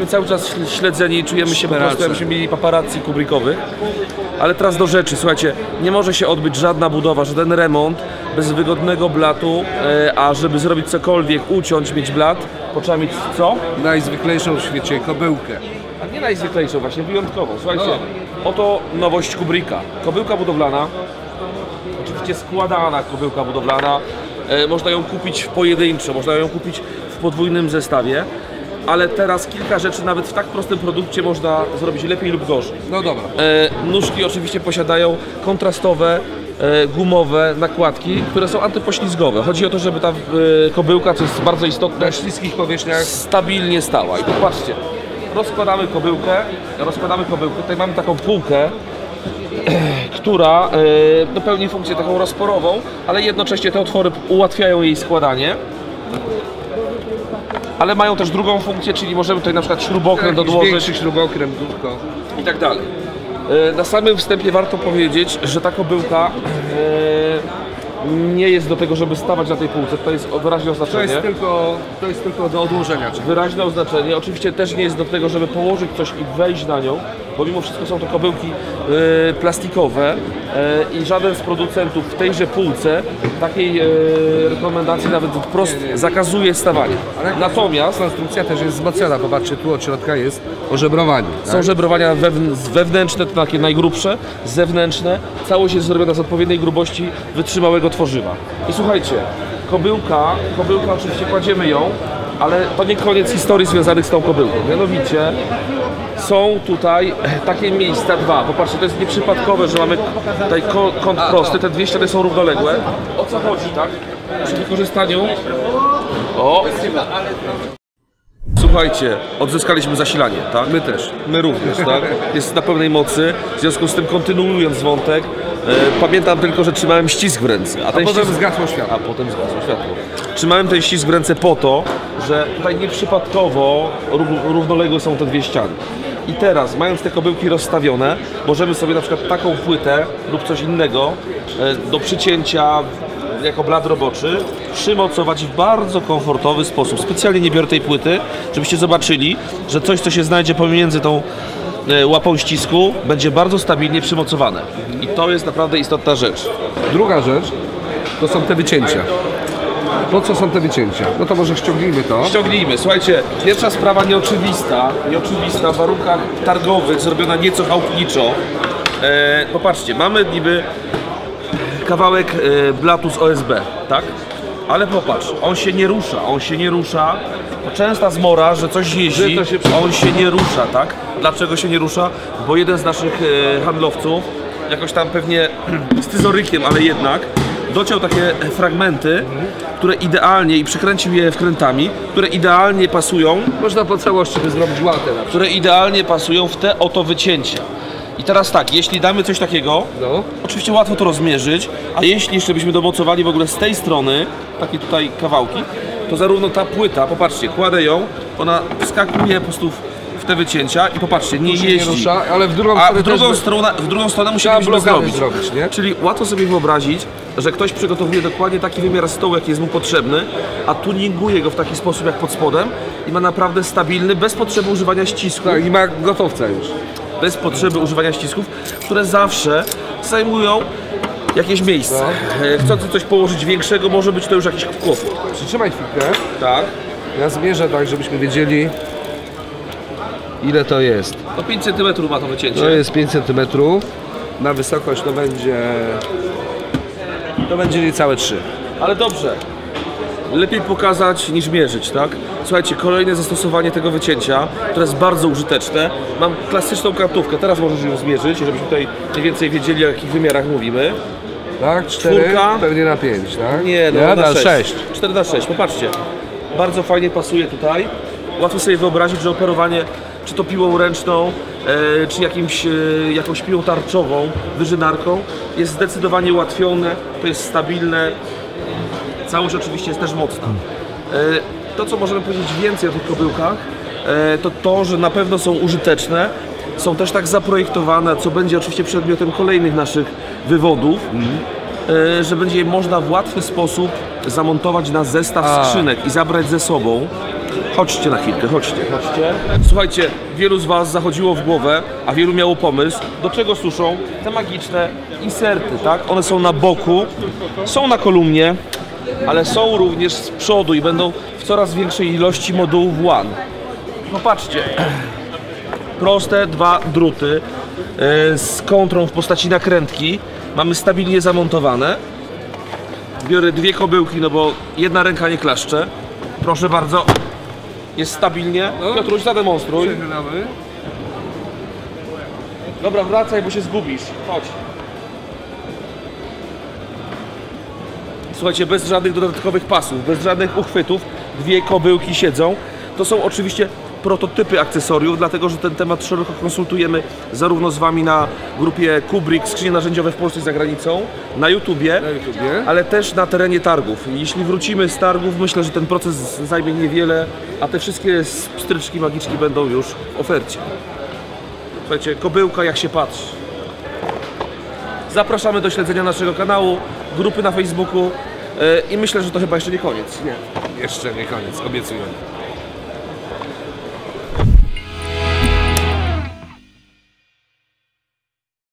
jesteśmy cały czas śledzeni, czujemy się po prostu, jakbyśmy mieli paparazzi Kubrickowych. Ale teraz do rzeczy, słuchajcie, nie może się odbyć żadna budowa, żaden remont bez wygodnego blatu, a żeby zrobić cokolwiek, uciąć, mieć blat, trzeba mieć co? Najzwyklejszą w świecie kobyłkę. A nie najzwyklejszą, właśnie wyjątkową. Słuchajcie, oto nowość Kubricka. Kobyłka budowlana, oczywiście składana kobyłka budowlana. Można ją kupić w pojedynczo, można ją kupić w podwójnym zestawie. Ale teraz kilka rzeczy nawet w tak prostym produkcie można zrobić lepiej lub gorzej. No dobra. Nóżki oczywiście posiadają kontrastowe, gumowe nakładki, które są antypoślizgowe. Chodzi o to, żeby ta kobyłka, co jest bardzo istotne, Na śliskich powierzchniach stabilnie stała. I popatrzcie, rozkładamy kobyłkę. Tutaj mamy taką półkę, która pełni funkcję taką rozporową, ale jednocześnie te otwory ułatwiają jej składanie. Ale mają też drugą funkcję, czyli możemy tutaj na przykład śrubokręt odłożyć. Większy śrubokręt, dłużko. I tak dalej. Na samym wstępie warto powiedzieć, że ta kobyłka nie jest do tego, żeby stawać na tej półce. To jest wyraźne oznaczenie. To jest tylko do odłożenia. Wyraźne oznaczenie. Oczywiście też nie jest do tego, żeby położyć coś i wejść na nią, bo mimo wszystko są to kobyłki plastikowe i żaden z producentów w tejże półce takiej rekomendacji nawet wprost zakazuje stawania. Natomiast Konstrukcja też jest wzmocniona. Popatrzcie, tu od środka jest ożebrowanie. Tak? są żebrowania wewnętrzne, to takie najgrubsze, zewnętrzne. Całość jest zrobiona z odpowiedniej grubości wytrzymałego tworzywa. I słuchajcie, kobyłka oczywiście kładziemy ją, ale to nie koniec historii związanych z tą kobyłką. Mianowicie są tutaj takie miejsca dwa. Popatrzcie, to jest nieprzypadkowe, że mamy tutaj kąt prosty, te dwie ściany są równoległe. O co chodzi, tak? Przy wykorzystaniu... O! Słuchajcie, odzyskaliśmy zasilanie, tak? My też. My również, tak? Jest na pełnej mocy, w związku z tym kontynuując wątek, pamiętam tylko, że trzymałem ścisk w ręce. A potem zgasło światło. A potem zgasło światło. Trzymałem ten ścisk w ręce po to, że tutaj nieprzypadkowo równoległe są te dwie ściany. I teraz, mając te kobyłki rozstawione, możemy sobie na przykład taką płytę lub coś innego do przycięcia jako blat roboczy przymocować w bardzo komfortowy sposób. Specjalnie nie biorę tej płyty, żebyście zobaczyli, że coś, co się znajdzie pomiędzy tą łapą ścisku, będzie bardzo stabilnie przymocowane. I to jest naprawdę istotna rzecz. Druga rzecz to są te wycięcia. Po co są te wycięcia? No to może ściągnijmy to. Ściągnijmy. Słuchajcie, pierwsza sprawa nieoczywista w warunkach targowych, zrobiona nieco chałupniczo. Popatrzcie, mamy niby kawałek blatu z OSB, tak? Ale popatrz, on się nie rusza. To częsta zmora, że coś jeździ, on się nie rusza, tak? Dlaczego się nie rusza? Bo jeden z naszych handlowców, jakoś tam pewnie scyzorykiem, ale jednak, dociął takie fragmenty, które idealnie, i przykręcił je wkrętami, które idealnie pasują. Można po całości by zrobić łatę. Które idealnie pasują w te oto wycięcia. I teraz tak, jeśli damy coś takiego, oczywiście łatwo to rozmierzyć, a jeśli jeszcze byśmy domocowali w ogóle z tej strony, takie tutaj kawałki, to zarówno ta płyta, popatrzcie, kładę ją, ona wskakuje po prostu w te wycięcia i popatrzcie, nie jeździ. Nie rusza, ale w drugą stronę musielibyśmy zrobić. Nie? Czyli łatwo sobie wyobrazić, że ktoś przygotowuje dokładnie taki wymiar stołu, jaki jest mu potrzebny, a tuninguje go w taki sposób jak pod spodem i ma naprawdę stabilny, bez potrzeby używania ścisków. Tak, i ma gotowca już. Bez potrzeby używania ścisków, które zawsze zajmują jakieś miejsce. Chcąc coś położyć większego, może być to już jakiś kłopot. Przytrzymaj chwilkę. Tak. Ja zmierzę tak, żebyśmy wiedzieli, ile to jest. To 5 cm ma to wycięcie. To jest 5 cm. Na wysokość to będzie niecałe 3. Ale dobrze. Lepiej pokazać niż mierzyć, tak? Słuchajcie, kolejne zastosowanie tego wycięcia, które jest bardzo użyteczne. Mam klasyczną kartówkę, teraz możesz ją zmierzyć, żebyśmy tutaj mniej więcej wiedzieli, o jakich wymiarach mówimy. Tak? 4, pewnie na 5, tak? Nie, no ja na 6. 6. 4 na 6, popatrzcie. Bardzo fajnie pasuje tutaj. Łatwo sobie wyobrazić, że operowanie czy to piłą ręczną, czy jakąś piłą tarczową, wyżynarką jest zdecydowanie ułatwione, to jest stabilne. Całość oczywiście jest też mocna. To, co możemy powiedzieć więcej o tych kobyłkach, to to, że na pewno są użyteczne. Są też tak zaprojektowane, co będzie oczywiście przedmiotem kolejnych naszych wywodów, że będzie je można w łatwy sposób zamontować na zestaw skrzynek i zabrać ze sobą. Chodźcie na chwilkę, chodźcie. Słuchajcie, wielu z Was zachodziło w głowę, a wielu miało pomysł, do czego służą te magiczne inserty, tak? One są na boku, są na kolumnie, ale są również z przodu i będą w coraz większej ilości modułów LAN. No patrzcie, proste dwa druty z kontrą w postaci nakrętki, mamy stabilnie zamontowane. Biorę dwie kobyłki, no bo jedna ręka nie klaszcze. Proszę bardzo, jest stabilnie. Piotruś, zademonstruj. Dobra, wracaj, bo się zgubisz. Chodź. Słuchajcie, bez żadnych dodatkowych pasów, bez żadnych uchwytów, dwie kobyłki siedzą. To są oczywiście prototypy akcesoriów, dlatego że ten temat szeroko konsultujemy zarówno z Wami na grupie Kubrick, skrzynie narzędziowe w Polsce i za granicą, na YouTubie, ale też na terenie targów. Jeśli wrócimy z targów, myślę, że ten proces zajmie niewiele, a te wszystkie pstryczki magiczki będą już w ofercie. Słuchajcie, kobyłka jak się patrzy. Zapraszamy do śledzenia naszego kanału, grupy na Facebooku i myślę, że to chyba jeszcze nie koniec. Nie, jeszcze nie koniec, obiecuję.